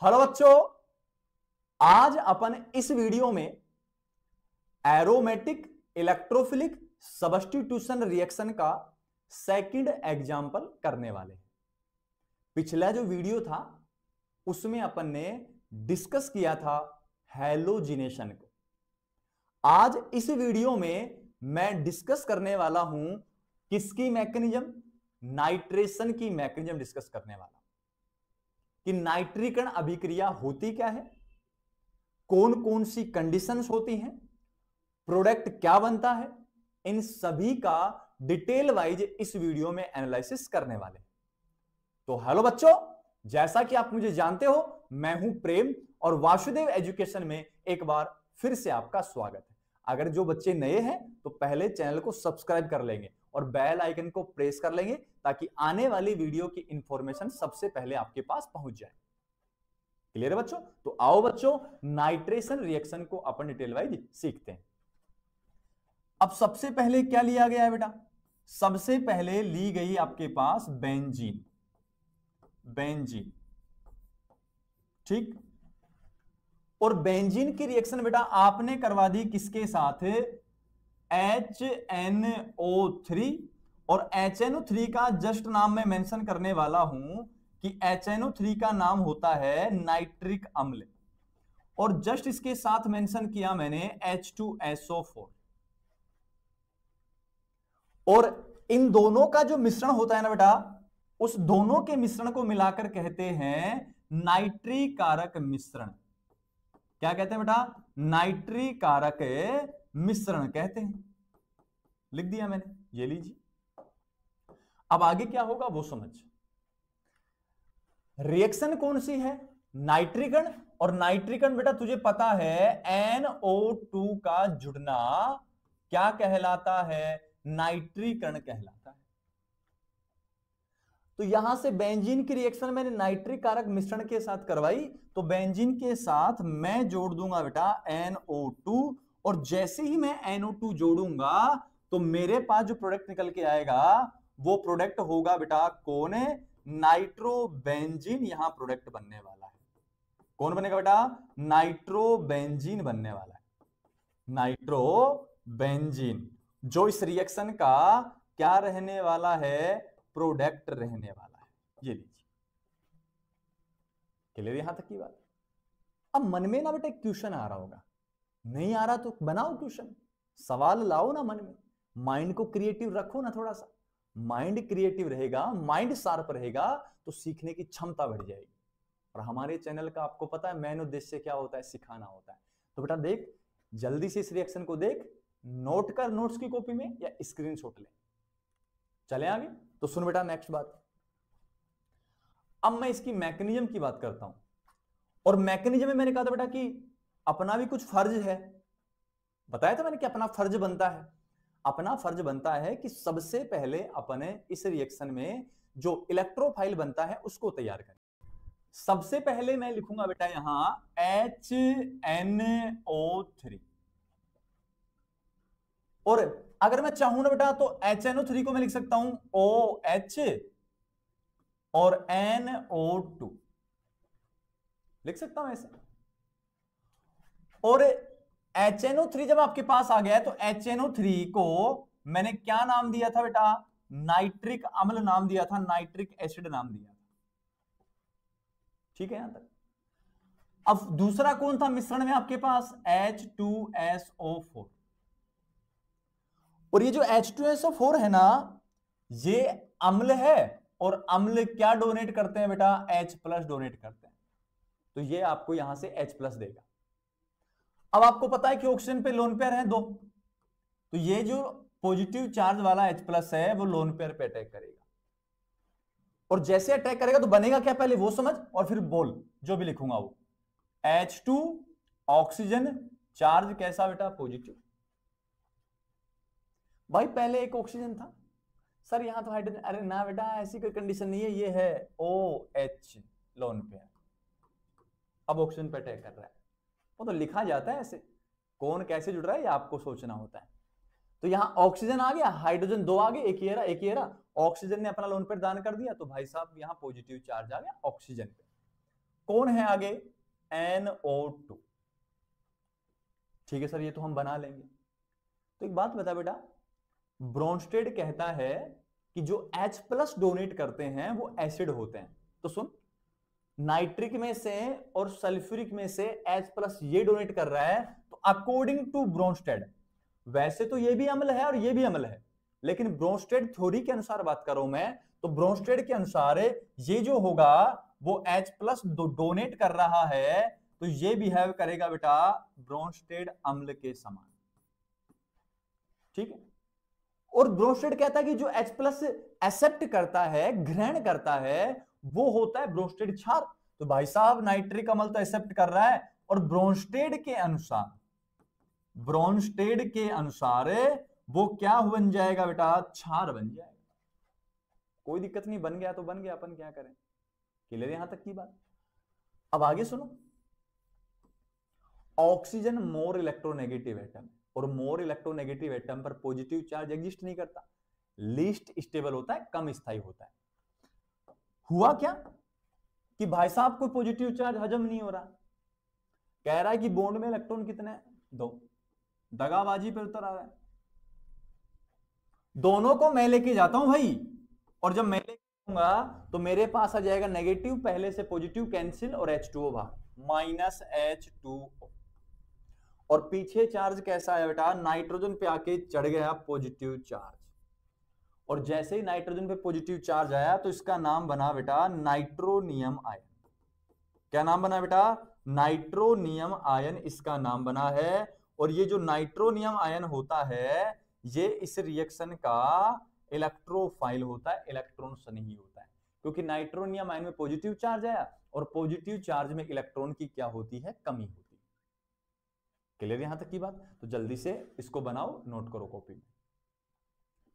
Hello बच्चों, आज अपन इस वीडियो में एरोमेटिक इलेक्ट्रोफिलिक सब्स्टिट्यूशन रिएक्शन का सेकंड एग्जाम्पल करने वाले हैं। पिछला जो वीडियो था उसमें अपन ने डिस्कस किया था हैलोजिनेशन को। आज इस वीडियो में मैं डिस्कस करने वाला हूं किसकी मैकेनिज्म, नाइट्रेशन की मैकेनिज्म डिस्कस करने वाला कि नाइट्रीकरण अभिक्रिया होती क्या है, कौन कौन सी कंडीशंस होती हैं, प्रोडक्ट क्या बनता है, इन सभी का डिटेल वाइज इस वीडियो में एनालिसिस करने वाले। तो हेलो बच्चों, जैसा कि आप मुझे जानते हो, मैं हूं प्रेम और वासुदेव एजुकेशन में एक बार फिर से आपका स्वागत है। अगर जो बच्चे नए हैं तो पहले चैनल को सब्सक्राइब कर लेंगे और बेल आइकन को प्रेस कर लेंगे ताकि आने वाली वीडियो की इंफॉर्मेशन सबसे पहले आपके पास पहुंच जाए। क्लियर है बच्चों? तो आओ बच्चों, नाइट्रेशन रिएक्शन को अपन डिटेल वाइज सीखते हैं। अब सबसे पहले क्या लिया गया है बेटा? सबसे पहले ली गई आपके पास बेंजीन। बेंजीन, ठीक। और बेंजीन की रिएक्शन बेटा आपने करवा दी किसके साथ? HNO3। और HNO3 का जस्ट नाम मैं मेंशन करने वाला हूं कि HNO3 का नाम होता है नाइट्रिक अम्ल। और जस्ट इसके साथ मेंशन किया मैंने H2SO4। और इन दोनों का जो मिश्रण होता है ना बेटा, उस दोनों के मिश्रण को मिलाकर कहते हैं नाइट्रीकारक मिश्रण। क्या कहते हैं बेटा? नाइट्रीकारक मिश्रण कहते हैं। लिख दिया मैंने, ये लीजिए। अब आगे क्या होगा वो समझ। रिएक्शन कौन सी है? नाइट्रीकरण। और नाइट्रीकरण बेटा तुझे पता है NO2 का जुड़ना क्या कहलाता है? नाइट्रीकरण कहलाता है। तो यहां से बेंजीन की रिएक्शन मैंने नाइट्रिक कारक मिश्रण के साथ करवाई, तो बेंजीन के साथ मैं जोड़ दूंगा बेटा NO2। और जैसे ही मैं NO2 जोड़ूंगा तो मेरे पास जो प्रोडक्ट निकल के आएगा वो प्रोडक्ट होगा बेटा कौन है? नाइट्रोबेंजीन। यहां प्रोडक्ट बनने वाला है। कौन बनेगा बेटा? नाइट्रोबेंजीन बनने वाला है। नाइट्रोबेंजीन जो इस रिएक्शन का क्या रहने वाला है? प्रोडक्ट रहने वाला है। ये लीजिए, क्लियर यहां तक की बात। अब मन में ना बेटा क्वेश्चन आ रहा होगा, नहीं आ रहा तो बनाओ क्वेश्चन, सवाल लाओ ना मन में, माइंड को क्रिएटिव रखो ना थोड़ा सा। माइंड क्रिएटिव रहेगा, माइंड शार्प रहेगा तो सीखने की क्षमता बढ़ जाएगी। और हमारे चैनल का आपको पता है मेन उद्देश्य क्या होता है? सिखाना होता है। तो बेटा देख, जल्दी से इस रिएक्शन को देख, नोट कर नोट्स की कॉपी में या स्क्रीनशॉट ले। चले आगे। तो सुन बेटा नेक्स्ट बात। अब मैं इसकी मैकेनिज्म की बात करता हूं। और मैकेनिज्म में मैंने कहा था बेटा कि अपना भी कुछ फर्ज है। बताया था मैंने कि अपना फर्ज बनता है। अपना फर्ज बनता है कि सबसे पहले अपने इस रिएक्शन में जो इलेक्ट्रोफाइल बनता है उसको तैयार करें। सबसे पहले मैं लिखूंगा बेटा यहां HNO3। और अगर मैं चाहूं ना बेटा तो HNO3 को मैं लिख सकता हूं OH और NO2 लिख सकता हूं ऐसे। और HNO3 जब आपके पास आ गया है तो HNO3 को मैंने क्या नाम दिया था बेटा? नाइट्रिक अम्ल नाम दिया था, नाइट्रिक एसिड नाम दिया था। ठीक है यहां तक। अब दूसरा कौन था मिश्रण में आपके पास? H2SO4। और ये जो H2SO4 है ना, ये अम्ल है। और अम्ल क्या डोनेट करते हैं बेटा? H+ डोनेट करते हैं। तो ये आपको यहां से H+ देगा। अब आपको पता है कि ऑक्सीजन पे लोन पेयर है 2, तो ये जो पॉजिटिव चार्ज वाला H+ है वो लोन पेयर पे अटैक करेगा। और जैसे अटैक करेगा तो बनेगा क्या पहले वो समझ और फिर बोल जो भी लिखूंगा वो। H2 ऑक्सीजन, चार्ज कैसा बेटा? पॉजिटिव। भाई पहले एक ऑक्सीजन था सर, यहां तो हाइड्रोजन। अरे ना बेटा, ऐसी कोई कंडीशन नहीं है, ये है OH लोन पेयर। अब ऑक्सीजन पे अटैक कर रहा है। वो तो लिखा जाता है ऐसे, कौन कैसे जुड़ रहा है ये आपको सोचना होता है। तो यहां ऑक्सीजन आ गया, हाइड्रोजन 2 आ गए, एक ये रहा एक ये रहा। ऑक्सीजन ने अपना लोन पेयर दान कर दिया तो भाई साहब यहां पॉजिटिव चार्ज आ गया ऑक्सीजन पे। कौन है आगे, NO2। ठीक है सर, ये तो हम बना लेंगे। तो एक बात बता बेटा, ब्रोंस्टेड कहता है कि जो H+ डोनेट करते हैं वो एसिड होते हैं। तो सुन, नाइट्रिक में से और सल्फ्यूरिक में से H+ ये डोनेट कर रहा है, तो अकॉर्डिंग टू ब्रोंस्टेड, वैसे तो ये भी अम्ल है और ये भी अम्ल है, लेकिन ब्रोंस्टेड थ्योरी के अनुसार बात कर रहा हूं मैं, तो ब्रोंस्टेड के अनुसार ये जो होगा वो H+ डोनेट कर रहा है, तो ये बिहेव करेगा बेटा ब्रोंस्टेड अम्ल के समान। ठीक है। और ब्रोंस्टेड कहता है कि जो H+ एक्सेप्ट करता है, ग्रहण करता है, वो होता है ब्रोंस्टेड क्षार। तो भाई साहब नाइट्रिक अम्ल तो एक्सेप्ट कर रहा है, और ब्रोंस्टेड के अनुसार वो क्या बन जाएगा बेटा, क्षार बन जाएगा। कोई दिक्कत नहीं, बन गया तो बन गया, अपन क्या करें। क्लियर यहां तक की बात। अब आगे सुनो, ऑक्सीजन मोर इलेक्ट्रोनेगेटिव एटम, और मोर इलेक्ट्रोनेगेटिव एटम पर पॉजिटिव चार्ज एग्जिस्ट नहीं करता, लीस्ट स्टेबल होता है, कम स्थायी होता है। हुआ क्या कि भाई साहब को पॉजिटिव चार्ज हजम नहीं हो रहा, कह रहा है कि बॉन्ड में इलेक्ट्रॉन कितने हैं, 2, दगाबाजी पे उतर आ रहा है। दोनों को मैं लेके जाता हूं भाई, और जब मैं लेके जाऊंगा तो मेरे पास आ जाएगा नेगेटिव, पहले से पॉजिटिव कैंसिल, और H2O बाहर, -H2O। और पीछे चार्ज कैसा है बेटा, नाइट्रोजन पे आके चढ़ गया पॉजिटिव चार्ज, और जैसे ही नाइट्रोजन पे पॉजिटिव चार्ज आया तो इसका नाम बना बेटा नाइट्रोनियम आयन। क्या नाम बना बेटा, नाइट्रोनियम आयन इसका नाम बना है। और ये जो नाइट्रोनियम आयन होता है, ये इस रिएक्शन का इलेक्ट्रोफाइल होता है, इलेक्ट्रॉन स्नेही होता है, क्योंकि नाइट्रोनियम आयन में पॉजिटिव चार्ज आया, और पॉजिटिव चार्ज में इलेक्ट्रॉन की क्या होती है, कमी होती है। क्लियर यहां तक की बात। तो जल्दी से इसको बनाओ, नोट करो कॉपी में।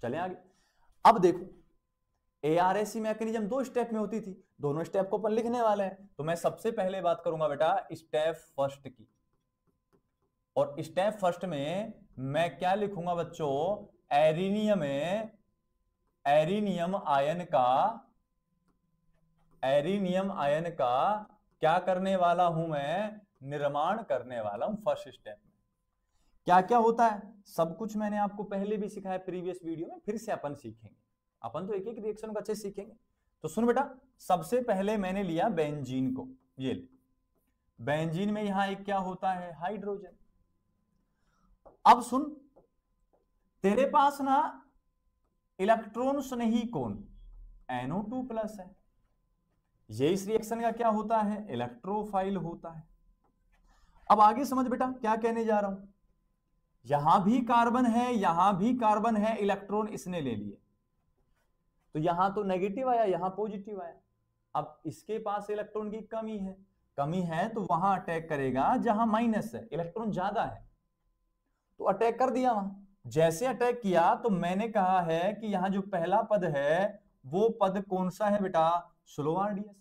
चले आगे। अब देखो, ARAC मैकेनिज्म 2 स्टेप में होती थी, दोनों स्टेप को अपन लिखने वाले हैं। तो मैं सबसे पहले बात करूंगा बेटा स्टेप फर्स्ट की, और स्टेप फर्स्ट में मैं क्या लिखूंगा बच्चों, एरिनियम आयन का क्या करने वाला हूं मैं, निर्माण करने वाला हूं फर्स्ट स्टेप में। क्या क्या होता है सब कुछ मैंने आपको पहले भी सिखाया प्रीवियस वीडियो में, फिर से अपन सीखेंगे। अपन तो एक एक रिएक्शन को अच्छे से सीखेंगे। तो सुन बेटा, सबसे पहले मैंने लिया बेंजीन को, ये ले, बेंजीन में यहां एक क्या होता है, हाइड्रोजन। अब सुन, तेरे पास ना इलेक्ट्रॉन स्नेही कौन, NO2+ है, ये इस रिएक्शन का क्या होता है, इलेक्ट्रोफाइल होता है। अब आगे समझ बेटा क्या कहने जा रहा हूं, यहां भी कार्बन है, यहां भी कार्बन है, इलेक्ट्रॉन इसने ले लिए, तो यहां तो नेगेटिव आया, यहां पॉजिटिव आया। अब इसके पास इलेक्ट्रॉन की कमी है तो वहां अटैक करेगा जहां माइनस है, इलेक्ट्रॉन ज्यादा है, तो अटैक कर दिया वहां। जैसे अटैक किया तो मैंने कहा है कि यहां जो पहला पद है वो पद कौन सा है बेटा, स्लो RDS।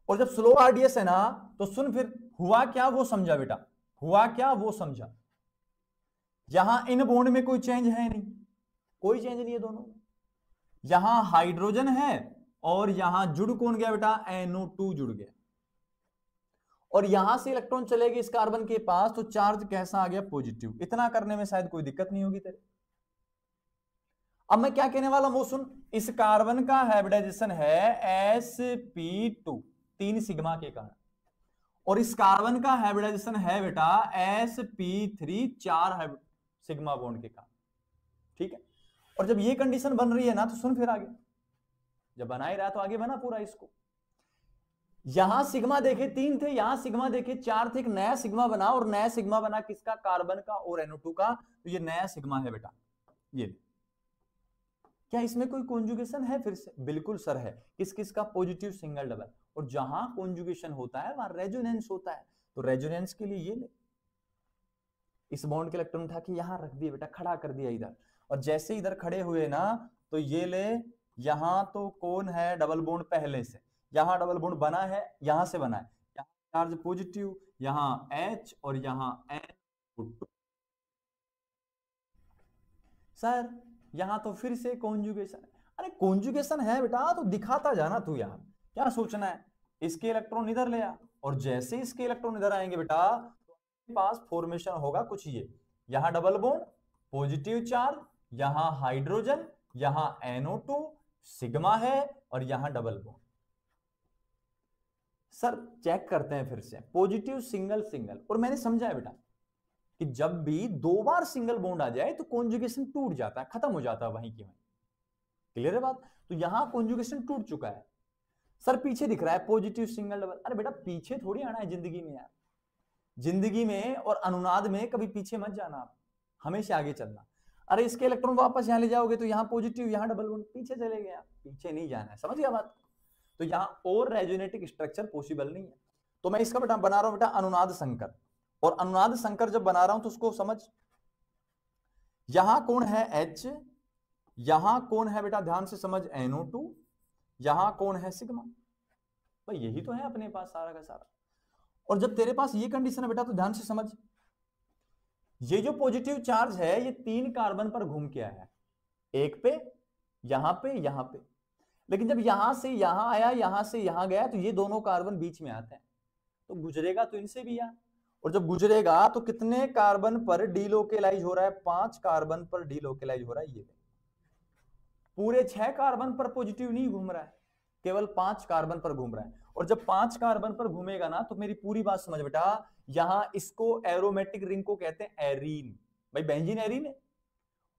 और जब स्लो RDS है ना, तो सुन फिर हुआ क्या वो समझा बेटा, हुआ क्या वो समझा। यहां इन बॉन्ड में कोई चेंज है नहीं, कोई चेंज नहीं है दोनों में। यहां हाइड्रोजन है और यहां जुड़ कौन गया बेटा, NO2 जुड़ गया, और यहां से इलेक्ट्रॉन चलेगी इस कार्बन के पास, तो चार्ज कैसा आ गया, पॉजिटिव। इतना करने में शायद कोई दिक्कत नहीं होगी तेरे। अब मैं क्या कहने वाला हूं वो सुन, इस कार्बन का हाइब्रिडाइजेशन है sp2 3 सिग्मा के कारण, और इस कार्बन का हाइब्रिडाइजेशन है बेटा sp3 4 सिग्मा बॉन्ड के कारण। ठीक है। और जब ये कंडीशन बन रही है ना, तो सुन फिर आगे, जब बना ही रहा तो आगे बना पूरा इसको। यहां सिग्मा देखे 3 थे, यहां सिग्मा देखे 4 थे, एक नया सिग्मा बना, और नया सिग्मा बना किसका, कार्बन का और NO2 का। तो ये नया सिग्मा है बेटा, ये। क्या इसमें कोई कॉन्जुगेशन है, फिर से बिल्कुल सर है। किस किस का, पॉजिटिव सिंगल डबल, और जहां कॉन्जुगेशन होता है वहां रेजोनेंस होता है, तो रेजोनेंस के लिए ये ले, इस बॉन्ड के इलेक्ट्रॉन उठा के यहां रख दिया बेटा, खड़ा कर दिया इधर, और जैसे इधर खड़े हुए ना, तो ये ले, यहां तो कौन है, डबल बॉन्ड पहले से, यहां डबल बॉन्ड बना है, यहां से बना है, यहां चार्ज पॉजिटिव, यहां H और यहां NO2। सर यहां तो फिर से कॉन्जुगेशन, अरे कॉन्जुगेशन है बेटा तो दिखाता जाना तू यार, क्या सोचना है। इसके इलेक्ट्रॉन इधर ले आ, और जैसे इसके इलेक्ट्रॉन इधर आएंगे बेटा तो पास फॉर्मेशन होगा कुछ ये, यहां डबल बॉन्ड, पॉजिटिव चार्ज, यहां हाइड्रोजन, यहां NO2 सिग्मा है, और यहां डबल बॉन्ड। सर चेक करते हैं फिर से, पॉजिटिव सिंगल सिंगल, और मैंने समझा है बेटा कि जब भी 2 बार सिंगल बॉन्ड आ जाए तो कॉन्जुगेशन टूट जाता है, खत्म हो जाता है वहीं की वहीं। क्लियर है बात? तो यहां कॉन्जुगेशन टूट चुका है। सर पीछे दिख रहा है पॉजिटिव सिंगल डबल, अरे बेटा पीछे थोड़ी आना है जिंदगी में यार, जिंदगी में और अनुनाद में कभी पीछे मत जाना आप, हमेशा आगे चलना। अरे इसके इलेक्ट्रॉन वापस यहां ले जाओगे तो यहां पॉजिटिव, यहां डबल बॉन्ड, पीछे चले गए आप, पीछे नहीं जाना है, समझ गया बात? तो यहां और रेजोनेटिक स्ट्रक्चर पॉसिबल नहीं है। तो मैं इसका बेटा बना रहा हूं बेटा अनुनाद संकर, और अनुनाद संकर जब बना रहा हूं तो उसको समझ, यहां कौन है H, यहां कौन है बेटा ध्यान से समझ NO2, यहां कौन है सिग्मा, भाई यही तो है अपने पास सारा का सारा। और जब तेरे पास ये कंडीशन है बेटा तो ध्यान से समझ, ये जो पॉजिटिव चार्ज है ये 3 कार्बन पर घूम के आया है, एक पे, यहां पे, यहां पे, लेकिन जब यहां से यहां आया, यहां से यहां गया, तो ये दोनों कार्बन बीच में आते हैं, तो गुजरेगा तो इनसे भी यार, और जब गुजरेगा तो कितने कार्बन पर डीलोकेलाइज हो रहा है? 5 कार्बन पर डीलोकेलाइज हो रहा है। ये पूरे 6 कार्बन पर पॉजिटिव नहीं घूम रहा है, केवल 5 कार्बन पर घूम रहा है। और जब 5 कार्बन पर घूमेगा ना तो मेरी पूरी बात समझ बेटा, यहां इसको एरोमेटिक रिंग को कहते हैं एरीन, भाई बेंजीन एरीन है।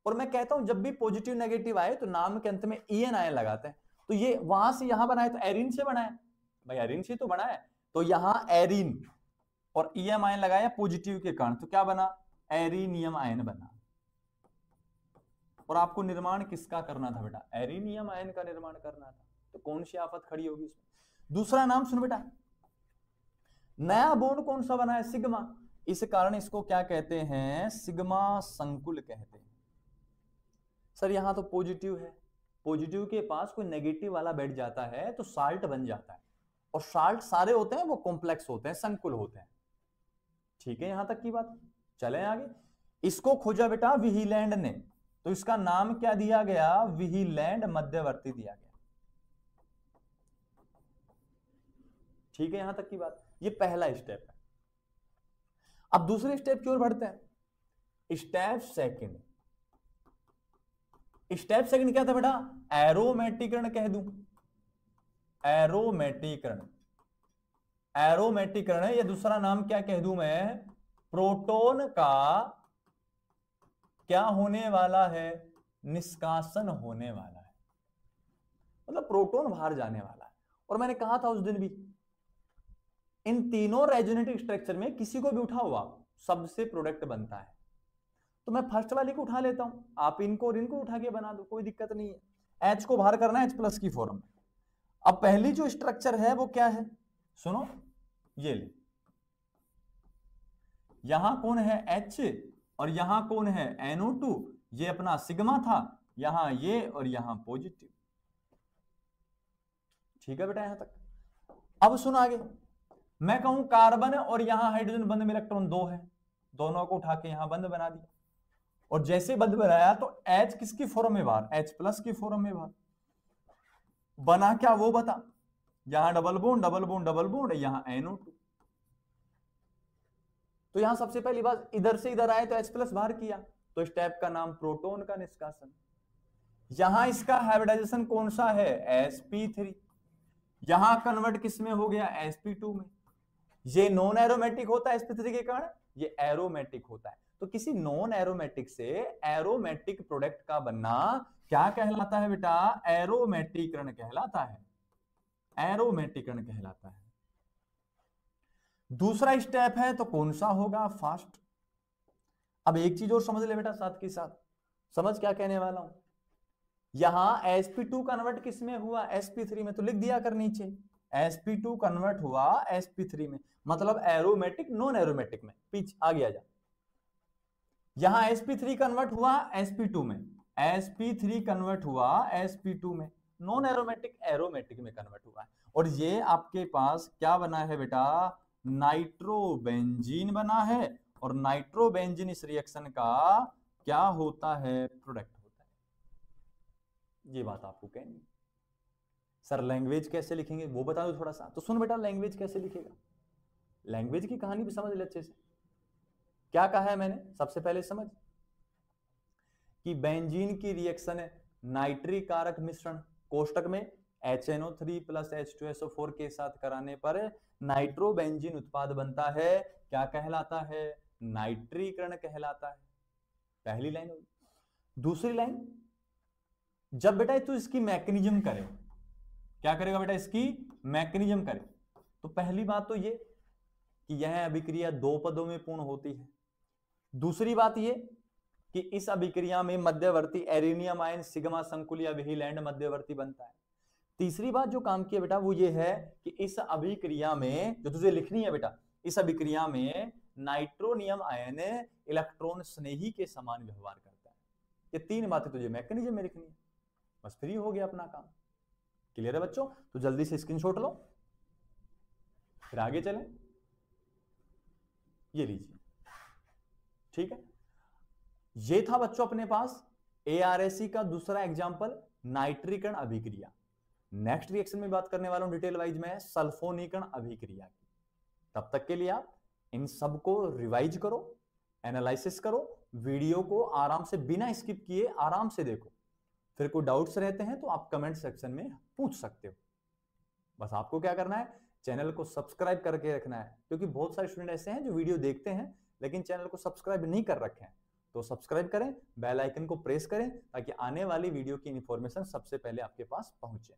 और मैं कहता हूं जब भी पॉजिटिव नेगेटिव आए तो नाम के अंत में EN आयन लगाते हैं, तो ये वहां से यहां बनाए तो एरीन से बनाए, भाई एरीन से तो बना है, तो यहां एरीन और EM आयन लगाया पॉजिटिव के कारण, तो क्या बना? एरीनियम आयन बना। और आपको निर्माण किसका करना था बेटा? एरीनियम आयन का निर्माण करना था, तो कौन सी आफत खड़ी होगी इसमें? दूसरा नाम सुन बेटा, नया बॉन्ड कौन सा बना है? सिग्मा, इस कारण इसको क्या कहते हैं? सिग्मा संकुल कहते हैं। सर यहां तो पॉजिटिव है, पॉजिटिव के पास कोई नेगेटिव वाला बैठ जाता है तो साल्ट बन जाता है, और साल्ट सारे होते हैं वो कॉम्प्लेक्स होते हैं, संकुल होते हैं। ठीक है यहां तक की बात, चले आगे। इसको खोजा बेटा विहीलैंड ने, तो इसका नाम क्या दिया गया? विहीलैंड मध्यवर्ती दिया गया। ठीक है यहां तक की बात, ये पहला स्टेप है। अब दूसरे स्टेप की ओर बढ़ते हैं। स्टेप सेकंड, स्टेप सेकंड क्या था बेटा? एरोमेटिकरण कह दूं, एरोमेटिकरण, एरोमेटिकरण है, या दूसरा नाम क्या कह दूं मैं? प्रोटॉन का क्या होने वाला है? निष्कासन होने वाला है, मतलब प्रोटॉन बाहर जाने वाला है। और मैंने कहा था उस दिन भी, इन तीनों रेजोनेटिव स्ट्रक्चर में किसी को भी उठा हुआ सबसे प्रोडक्ट बनता है, तो मैं फर्स्ट वाले को उठा लेता हूं, आप इनको और इनको उठा के बना दो, कोई दिक्कत नहीं है। H को बाहर करना है H+ की फॉर्म में। अब पहली जो स्ट्रक्चर है वो क्या है? सुनो, ये ले, यहां कौन है? H, और यहां कौन है? NO2, ये अपना सिग्मा था, यहां ये और यहां पॉजिटिव। ठीक है बेटा यहां तक। अब सुन आगे, मैं कहूं कार्बन और यहां हाइड्रोजन बंध में इलेक्ट्रॉन 2 है, दोनों को उठा के यहां बंद बना दिया, और जैसे बंद बनाया तो H किसकी फॉर्म में बाहर? H+ की फॉर्म में बाहर। बना क्या वो बता? यहां double bond, double bond, double bond, यहां NO2। तो यहां सबसे पहली बात, इधर से इधर आए तो H+ बाहर किया, तो स्टेप का नाम प्रोटॉन का निष्कासन। यहां इसका हाइब्रिडाइजेशन कौन सा है? sp3। यहां कन्वर्ट किस में हो गया? sp2 में। ये नॉन एरोमेटिक होता है sp3 के कारण, ये एरोमेटिक होता है। तो किसी नॉन एरोमेटिक से एरोमेटिक प्रोडक्ट का बनना क्या कहलाता है बेटा? एरोमेटिकरण कहलाता है, एरोमेटिकरण कहलाता है। दूसरा स्टेप है तो कौन सा होगा? फास्ट। अब एक चीज और समझ ले बेटा साथ के साथ, समझ क्या कहने वाला हूं। यहां sp2 कन्वर्ट किस में हुआ? sp3 में, तो लिख दिया कर नीचे, sp2 कन्वर्ट हुआ sp3 में, मतलब एरोमेटिक नॉन एरोमेटिक में। पीछे आगे आ जा, यहां sp3 कन्वर्ट हुआ sp2 में, sp3 कन्वर्ट हुआ sp2 में, नॉन एरोमेटिक एरोमेटिक में कन्वर्ट हुआ है। और ये आपके पास क्या बना है बेटा? नाइट्रोबेंजीन बना है, और नाइट्रोबेंजीन इस रिएक्शन का क्या होता है? प्रोडक्ट होता है। ये बात आपको कहनी, सर लैंग्वेज कैसे लिखेंगे वो बता दो थोड़ा सा। तो सुन बेटा, लैंग्वेज कैसे लिखेगा, लैंग्वेज की कहानी भी समझ ले अच्छे से। क्या कहा है मैंने, सबसे पहले समझ कि बेंजीन की रिएक्शन नाइट्रिक कारक मिश्रण कोष्टक में HNO3 प्लस H2SO4 के साथ कराने पर नाइट्रोबेंजीन उत्पाद बनता है, क्या कहलाता है, नाइट्रीकरण कहलाता है। पहली लाइन होगी। दूसरी लाइन, जब बेटा तू इसकी मैकेनिज्म करे, क्या करेगा बेटा, इसकी मैकेनिज्म करे, तो पहली बात तो ये कि यह अभिक्रिया दो पदों में पूर्ण होती है। दूसरी बात ये कि इस अभिक्रिया में मध्यवर्ती एरेनियम आयन सिग्मा संकुल या व्हीलैंड मध्यवर्ती बनता है। तीसरी बात जो काम की है बेटा वो ये है कि इस अभिक्रिया में जो तुझे लिखनी है बेटा, इस अभिक्रिया में नाइट्रोनियम आयन इलेक्ट्रॉन स्नेही के समान व्यवहार करता है। ये तीन बातें तुझे मैकेनिज्म में लिखनी है, बस फ्री हो गया अपना काम। क्लियर है बच्चों? तो जल्दी से स्क्रीनशॉट लो, फिर आगे चलें। ये लीजिए, ठीक है। ये था बच्चों अपने पास ARSE का दूसरा एग्जाम्पल, नाइट्रीकरण अभिक्रिया। नेक्स्ट रिएक्शन में बात करने वाला हूं डिटेल वाइज में सल्फोनीकरण अभिक्रिया की। तब तक के लिए आप इन सबको रिवाइज करो, एनालिसिस करो, वीडियो को आराम से बिना स्किप किए आराम से देखो। फिर कोई डाउट्स रहते हैं तो आप कमेंट सेक्शन में पूछ सकते हो। बस आपको क्या करना है, चैनल को सब्सक्राइब करके रखना है, क्योंकि बहुत सारे स्टूडेंट ऐसे हैं जो वीडियो देखते हैं लेकिन चैनल को सब्सक्राइब नहीं कर रखे हैं। तो सब्सक्राइब करें, बेल आइकन को प्रेस करें ताकि आने वाली वीडियो की इंफॉर्मेशन सबसे पहले आपके पास पहुंचे।